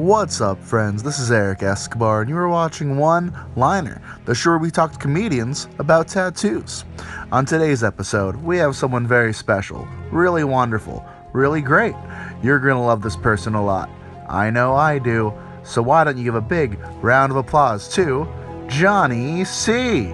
What's up, friends? This is Erik Escobar, and you are watching One Liner, the show where we talk to comedians about tattoos. On today's episode, we have someone very special, really wonderful, really great. You're gonna love this person a lot. I know I do. So why don't you give a big round of applause to Johnny C.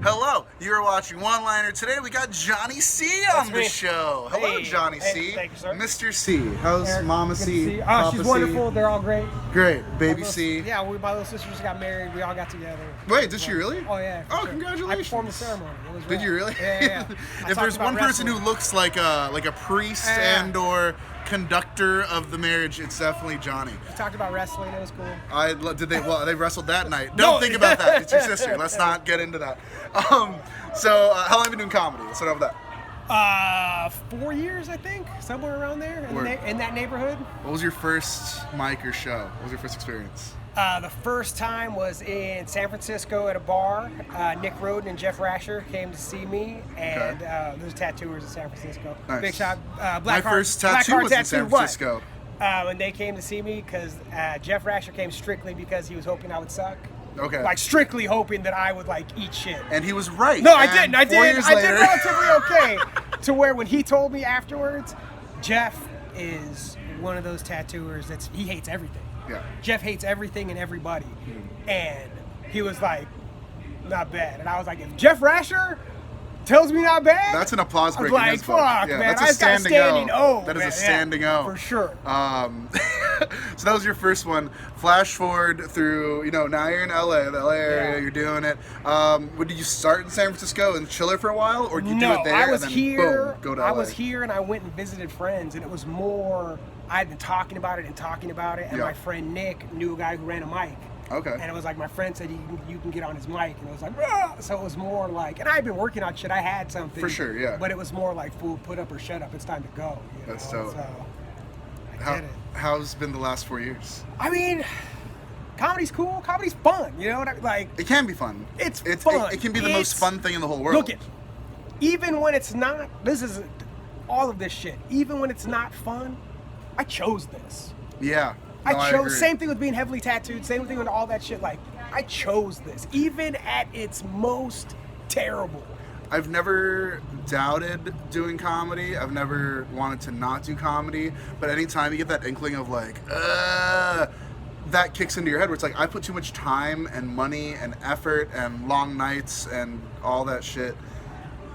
Hello, you're watching One Liner. Today we got Johnny C on the show. Hello, Johnny C. Thank you, sir. Mr. C. How's Eric, Mama good to C? see you. Papa She's C? wonderful. They're all great. Great. Baby My C. Yeah, my little sister just got married. We all got together. Wait, did she really? Oh, yeah. Oh, sure. congratulations. I performed the ceremony. It was Did you really? Yeah. If there's one person who looks like a priest and or conductor of the marriage, it's definitely Johnny. We talked about wrestling. It was cool. They wrestled that night. Don't think about that. It's your sister. Let's not get into that. So how long have you been doing comedy? Let's start off with that. 4 years, I think, somewhere around there in that neighborhood. What was your first mic or show? What was your first experience? The first time was in San Francisco at a bar. Nick Roden and Jeff Rasher came to see me, and there's tattooers in San Francisco. Nice. Big shot. My first tattoo was in San Francisco. And they came to see me because Jeff Rasher came strictly because he was hoping I would suck. Okay. Like strictly hoping that I would like eat shit. And he was right. No, I didn't. I 4 years did later. relatively okay. To where when he told me afterwards, Jeff is one of those tattooers he hates everything. Yeah. Jeff hates everything and everybody. And he was like, not bad. And I was like, if Jeff Rasher tells me not bad, That's an applause break. like, fuck, man. That's I just got a standing O. That is man. a standing O. For sure. So that was your first one. Flash forward through, now you're in LA, the LA area, Yeah. you're doing it. Did you start in San Francisco and chill there for a while, or did you do it there I was and then here. boom, go to LA? I was here and I went and visited friends, and it was more. I'd been talking about it, and Yeah. my friend Nick knew a guy who ran a mic. Okay. And it was like my friend said you can get on his mic, and it was like, ah! So it was more like, and I'd been working on shit. I had something For sure, yeah. But it was more like, fool, put up or shut up. It's time to go. That's know? dope. So I did it. How's been the last 4 years? I mean, comedy's cool. Comedy's fun. You know what I like? It can be fun. It's fun. It can be the most fun thing in the whole world. Look it. Even when it's not, this is all of this shit. Even when it's not fun, I chose this. Yeah. I No, chose. agree. Same thing with being heavily tattooed. Same thing with all that shit. Like, I chose this, even at its most terrible. I've never doubted doing comedy. I've never wanted to not do comedy. But anytime you get that inkling of like, that kicks into your head where it's like, I put too much time and money and effort and long nights and all that shit.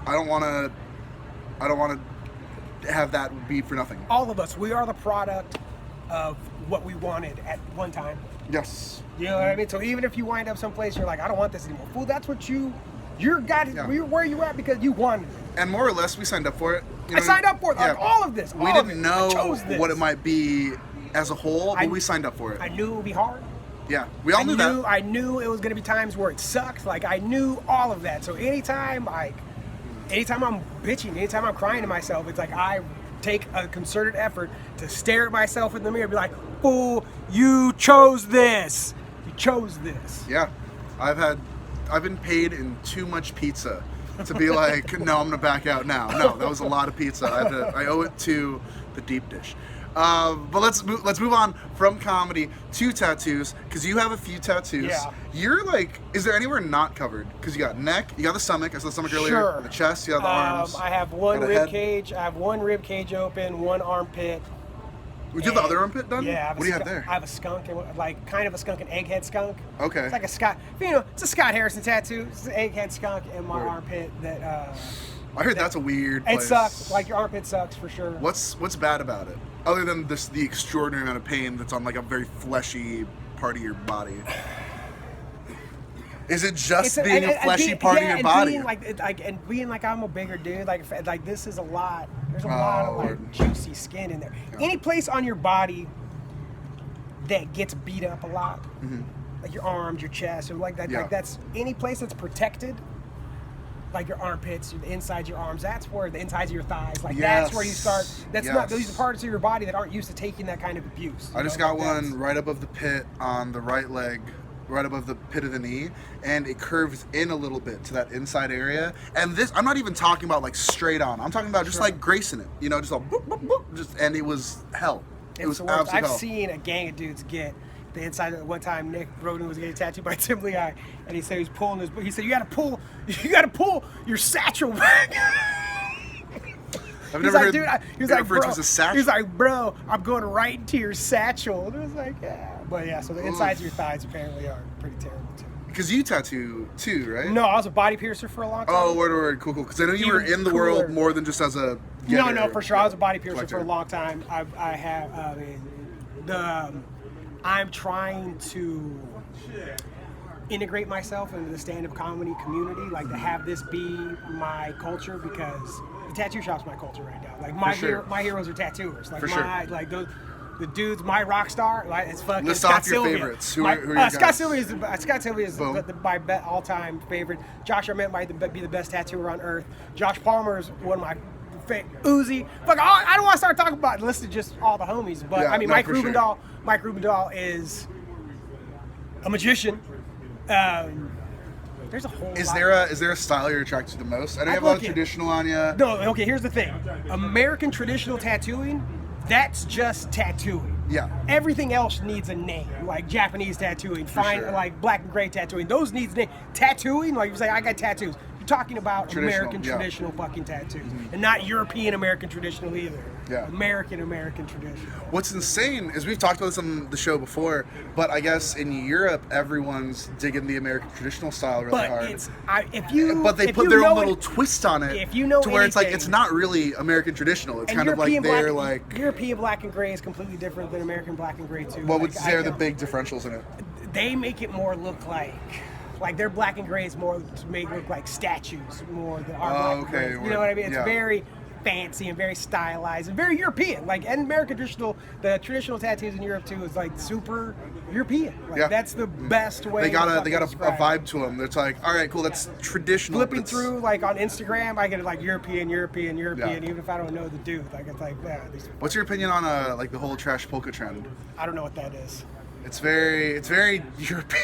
I don't want to have that be for nothing. All of us, we are the product of what we wanted at one time. Yes. You know what I mean? So even if you wind up someplace, you're like, I don't want this anymore. Fool, that's what you're where you at because you wanted it. And more or less, we signed up for it. I signed up for it. Like, all of this. We didn't know what it might be as a whole, but we signed up for it. I knew it would be hard. Yeah, we all knew that. I knew it was going to be times where it sucked. Like, I knew all of that. So anytime I'm bitching, anytime I'm crying to myself, it's like I take a concerted effort to stare at myself in the mirror and be like, fool, you chose this. You chose this. Yeah. I've been paid in too much pizza to be like, no, I'm gonna back out now. No, that was a lot of pizza. I owe it to the deep dish. But let's move on from comedy to tattoos, because you have a few tattoos. Yeah. You're like, is there anywhere not covered? Because you got neck, you got the stomach. I saw the stomach earlier. Sure. The chest, you have the arms. I have one got a rib head. cage. I have one rib cage open, one armpit. Would you have the other armpit done? Yeah. What do you have there? I have a skunk, like kind of a skunk, an egghead skunk. Okay. It's like a Scott, it's a Scott Harrison tattoo. It's an egghead skunk in my armpit that. I heard that's a weird place. It sucks. Like your armpit sucks for sure. What's bad about it? Other than the extraordinary amount of pain that's on like a very fleshy part of your body. Is it just being a fleshy part of your body? Being like I'm a bigger dude, like this is a lot. There's a lot of like juicy skin in there. Yeah. Any place on your body that gets beat up a lot, like your arms, your chest, or like that, like that's any place that's protected. like your armpits, the insides of your arms. That's where the insides of your thighs. Like Yes. that's where you start. That's Yes. not. These are parts of your body that aren't used to taking that kind of abuse. I just got one right above the pit on the right leg, right above the pit of the knee, and it curves in a little bit to that inside area. And this, I'm not even talking about like straight on. I'm talking about just like gracing it, you know, just all boop, boop, boop, just, and it was hell. It was absolute I've hell. seen a gang of dudes get the inside. One time, Nick Broden was getting tattooed by Tim Lee, and he said he was pulling his. He said you got to pull your satchel back. I've never heard. Dude, he was it like, referred to bro. as a satchel. He was like, bro, I'm going right into your satchel. And it was like, yeah. But yeah, so the insides of your thighs apparently are pretty terrible too. Because you tattoo too, right? No, I was a body piercer for a long time. Oh, word, cool. Because I know you were Even in the cooler. world more than just as a getter, No, for sure. I was a body piercer collector. for a long time. I have. I mean, I'm trying to integrate myself into the stand-up comedy community, like to have this be my culture, because the tattoo shop's my culture right now. Like my heroes are tattooers. Like For sure. like those. The dude's my rock star. Like it's fucking List Scott off your Sylvia. favorites. Who are your Scott guys? Sylvia is Boom. my all-time favorite. Josh Arnett might be the best tattooer on earth. Josh Palmer is one of my Uzi. Fuck, I don't want to start talking about list of just all the homies, but Yeah, I mean no, Mike for sure. Rubendahl. Mike Rubendahl is a magician. There's a whole. Is lot. there a style you're attracted to the most? I know you have a lot of traditional on you. No, okay. Here's the thing: American traditional tattooing, that's just tattooing. Yeah. Everything else needs a name, like Japanese tattooing, sure. like black and gray tattooing. Those needs a name. Tattooing, like you say, I got tattoos. You're talking about Traditional, American yeah. traditional fucking tattoos, and not European American traditional either. Yeah. American traditional. What's insane is we've talked about this on the show before, but I guess in Europe everyone's digging the American traditional style really But hard. if they if put you their know own little twist on it, if you know to where it's like anything- it's not really American traditional. It's and kind of like European they're black, like. European black and gray is completely different than American black and gray too. What would Like, say are the big differentials in it? They make it more look like their black and gray is more to make look like statues more than our black and okay, gray. You know what I mean? It's yeah. very fancy and very stylized and very European. Like, and American the traditional tattoos in Europe too is like super European. Like, Yeah. that's the best way. They got to a fucking describe it. vibe to them. It's like, all right, cool, that's traditional. Flipping but it's- through like on Instagram, I get like European, Yeah. even if I don't know the dude. Like it's like, yeah, What's your opinion on like the whole trash polka trend? I don't know what that is. It's very European.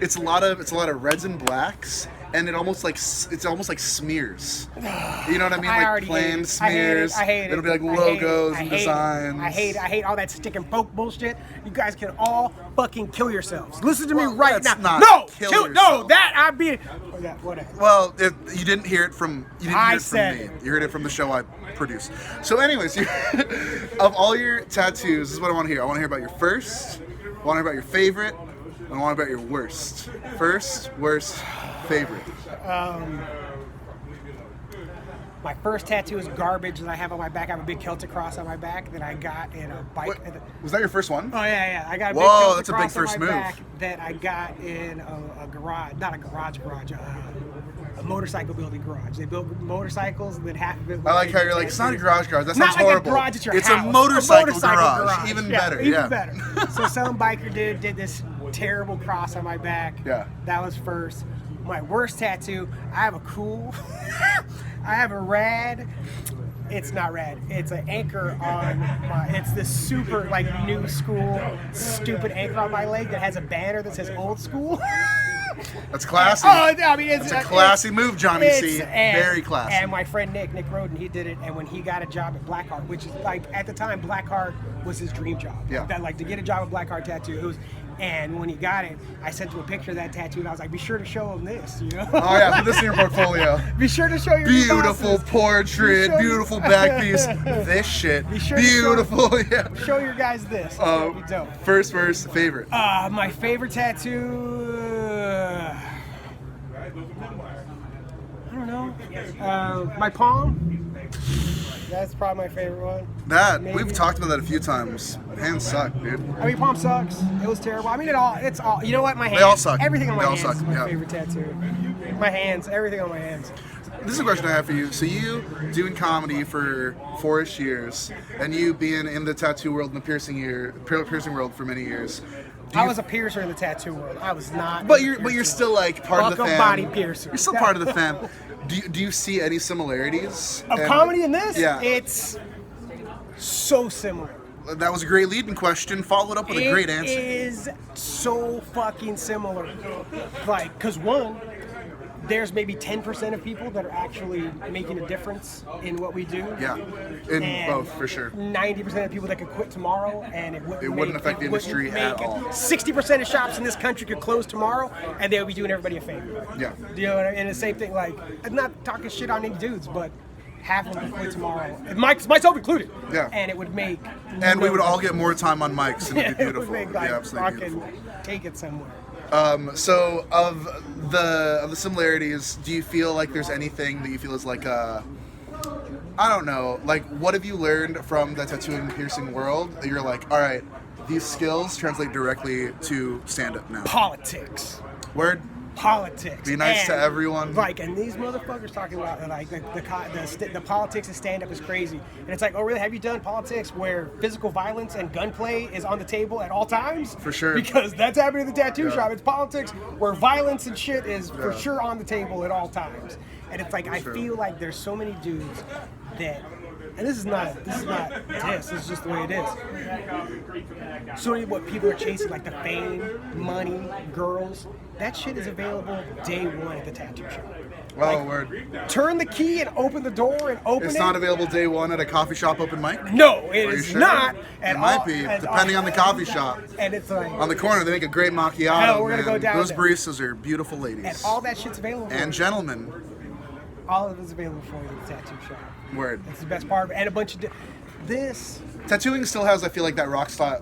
it's a lot of reds and blacks, and it's almost like smears. You know what I mean? I Like already hate plain it. smears. I hate it. It'll be like I hate it. logos I and hate it. designs. I hate all that stick and poke bullshit. You guys can all fucking kill yourselves. Listen to me Well, right let's now. not No, kill no, yourself. that I be. Whatever. Well, you didn't hear it from I from said me. it. You heard it from the show I produced. So, anyways, of all your tattoos, this is what I want to hear. I want to hear about your first. I want to hear about your favorite. And I want to hear about your worst. First, worst, favorite. My first tattoo is garbage that I have on my back. I have a big Celtic cross on my back that I got in a bike. Wait, was that your first one? Oh yeah. I got a big Whoa, Celtic that's a big cross first on my move. back that I got in a garage, not a garage, a motorcycle building garage. They build motorcycles and then half of it. I like how you're like, it's not a garage. That sounds Not like horrible. a garage at your it's house. a motorcycle garage. Even Yeah, better. Even Yeah. better. So some biker dude did this terrible cross on my back. Yeah. That was first. My worst tattoo, I have a cool, I have a rad. It's not rad. It's an anchor on my. It's this super like new school stupid anchor on my leg that has a banner that says old school. That's classy. Oh, I mean, it's That's a classy move, Johnny C. and- Very classy. And my friend Nick Roden, he did it. And when he got a job at Blackheart, which is like at the time, Blackheart was his dream job. Yeah. That like to get a job at Blackheart Tattoo. It was, and when he got it, I sent him a picture of that tattoo, and I was like, "Be sure to show him this, you know." Oh yeah, put this in your portfolio. Be sure to show your Beautiful bosses. portrait, Be sure- beautiful back piece. This shit, Be sure to beautiful. Yeah. Show your guys this. That'd be dope. First verse, favorite. My favorite tattoo. I don't know. My palm. That's probably my favorite one. That maybe. we've talked about that a few times. Hands suck, dude. I mean, palm sucks. It was terrible. I mean, it's all. You know what? My hands. They all suck. Everything on my They all hands suck, is my yeah. favorite tattoo. My hands. Everything on my hands. This is a question I have for you. So you doing comedy for 4-ish years, and you being in the tattoo world and the piercing world for many years. I was a piercer in the tattoo world. I was not. But you're still like part of the Fuck a fam. body piercer. You're still part of the fam. Do you see any similarities Of comedy in this? Yeah. It's so similar. That was a great leading question. Followed up with a great answer. It is so fucking similar. Like, because one, there's maybe 10% of people that are actually making a difference in what we do. Yeah, in And both for sure. 90% of people that could quit tomorrow and it wouldn't affect the industry at all. 60% of shops in this country could close tomorrow and they would be doing everybody a favor. Yeah. You know what I mean? And the same thing, like, I'm not talking shit on any dudes, but half of them could quit tomorrow. And myself included. Yeah. And it would make. And we would all get more time on mics, and it'd be It would beautiful. make, like, Yeah, absolutely fucking beautiful. take it somewhere. So of the similarities, do you feel like there's anything that you feel is like I don't know, like what have you learned from the tattooing and piercing world that you're like, all right, these skills translate directly to stand-up now? Politics. Word? Politics. Be nice to And, everyone. Like, and these motherfuckers talking about like the politics of stand-up is crazy. And it's like, oh really? Have you done politics where physical violence and gunplay is on the table at all times? For sure. Because that's happening at the tattoo Yeah. shop. It's politics where violence and shit is for Yeah. sure on the table at all times. And it's like I True. feel like there's so many dudes that. And this is not this is just the way it is. So many what people are chasing, like the fame, money, girls, that shit is available day one at the tattoo shop. Oh, word. Turn the key and open the door and open it. It's not available day one at a coffee shop open mic? No, it Are you is sure? not. It might be, depending on the coffee shop. And it's like, On the corner, they make a great macchiato. Hell, we're gonna man. go down Those there. baristas are beautiful ladies. and all that shit's available. And gentlemen. all of it's available for you at the tattoo shop. Word. It's the best part of it. And a bunch of this. Tattooing still has, I feel like, that rock star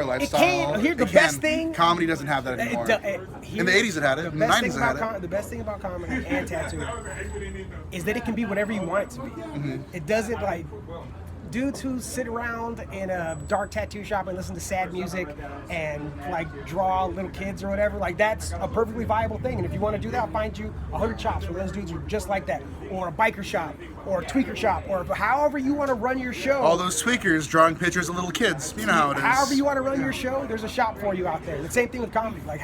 lifestyle. can. Here's the It best can. thing. Comedy doesn't have that anymore. In the 80s it had it. In the 90s it had it. The best thing about comedy and tattooing is that it can be whatever you want it to be. Mm-hmm. It doesn't like dudes who sit around in a dark tattoo shop and listen to sad music and like draw little kids or whatever. Like that's a perfectly viable thing. And if you want to do that, I'll find you 100 shops where those dudes are just like that, or a biker shop, or a tweaker shop, or however you want to run your show. All those tweakers drawing pictures of little kids. You know how it is. However you want to run your show, there's a shop for you out there. The same thing with comedy. Like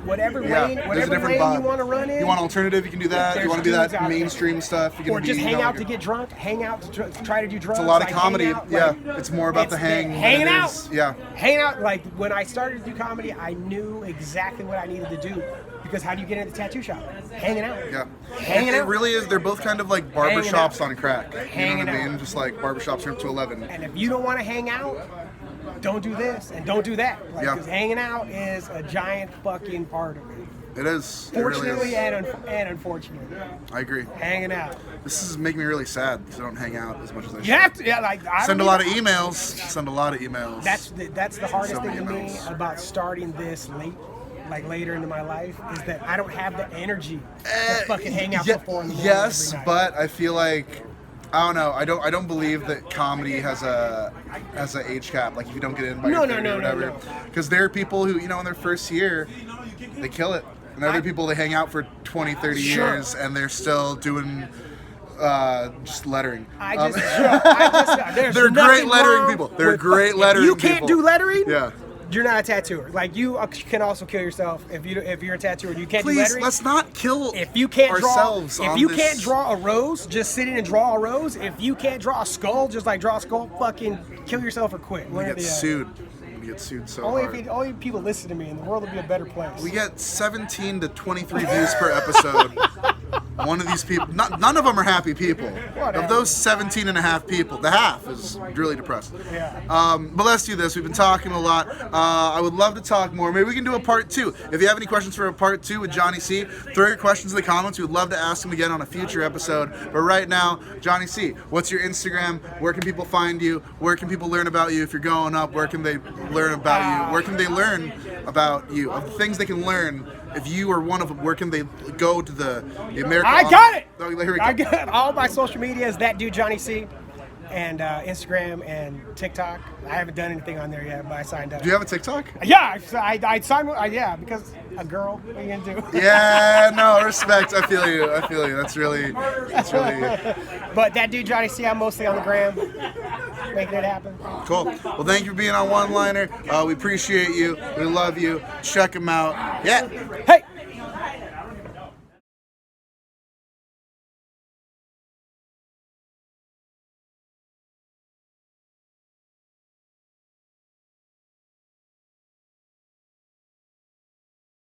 whatever Yeah, lane, there's a whatever different lane vibe. you want to run in. You want alternative, you can do that. You There's want to do dudes that out there. mainstream stuff. You can Or just be, hang you know, out to get drunk, hang out to try to do drugs. It's a lot of like, comedy. hang out, Yeah, like, it's more about the hang. than Hanging it out. is- Yeah. Hanging out. Like when I started to do comedy, I knew exactly what I needed to do. Because how do you get into the tattoo shop? Hanging out. Yeah. Hanging it out. really is. They're both kind of like Hanging barbershops out. on crack. You Hanging know what I mean? out. Just like barbershops are up to 11. And if you don't want to hang out, don't do this and don't do that. Like, Yeah. because hanging out is a giant fucking part of it. It is. It really Fortunately is. and unfortunately. I agree. Hanging out. This is making me really sad because I don't hang out as much as I should. You have to, yeah, like, I Send a don't lot of even- emails. Send a lot of emails. That's the hardest So thing to many me emails. about starting this late, like later into my life, is that I don't have the energy to fucking hang out till 4 in the morning Yes, every night. but I feel like I don't know. I don't believe that comedy has a age cap. Like if you don't get in by No, your no, 30 no, or no, whatever. no. Because there are people who, you know, in their first year, they kill it. And other people, they hang out for 20, 30 Sure. years and they're still doing just lettering. There's They're great nothing lettering wrong people. They're with- great if lettering you can't people. do lettering, Yeah. you're not a tattooer. Like you can also kill yourself if you're a tattooer. You can't do Please, lettering. let's not kill If you can't ourselves draw, on if you this. can't draw a rose, just sit in and draw a rose. If you can't draw a skull, just like draw a skull, fucking kill yourself or quit. We One or get the other. sued. We get sued so Only hard. if only if people listen to me, and the world will be a better place. We get 17 to 23 views per episode. One of these people, none of them are happy people. Whatever. Of those 17 and a half people, the half is really depressed. Yeah. But let's do this. We've been talking a lot. I would love to talk more. Maybe we can do a part 2. If you have any questions for a part 2 with Johnny C, throw your questions in the comments. We would love to ask him again on a future episode. But right now, Johnny C, what's your Instagram? Where can people find you? Where can people learn about you if you're going up? Where can they learn about you? Where can they learn about you? Of the things they can learn, if you are one of them, where can they go to the American? I got it. Oh, here we go. I got all my social media is that dude Johnny C, and Instagram and TikTok. I haven't done anything on there yet, but I signed up. Do you have a TikTok? Yeah, I signed. Yeah, because a girl. What are you gonna do? Yeah, no, respect. I feel you. That's really. But that dude Johnny C, I'm mostly on the gram. making it happen. Cool. Well, thank you for being on One Liner. We appreciate you. We love you. Check him out. Yeah. Hey!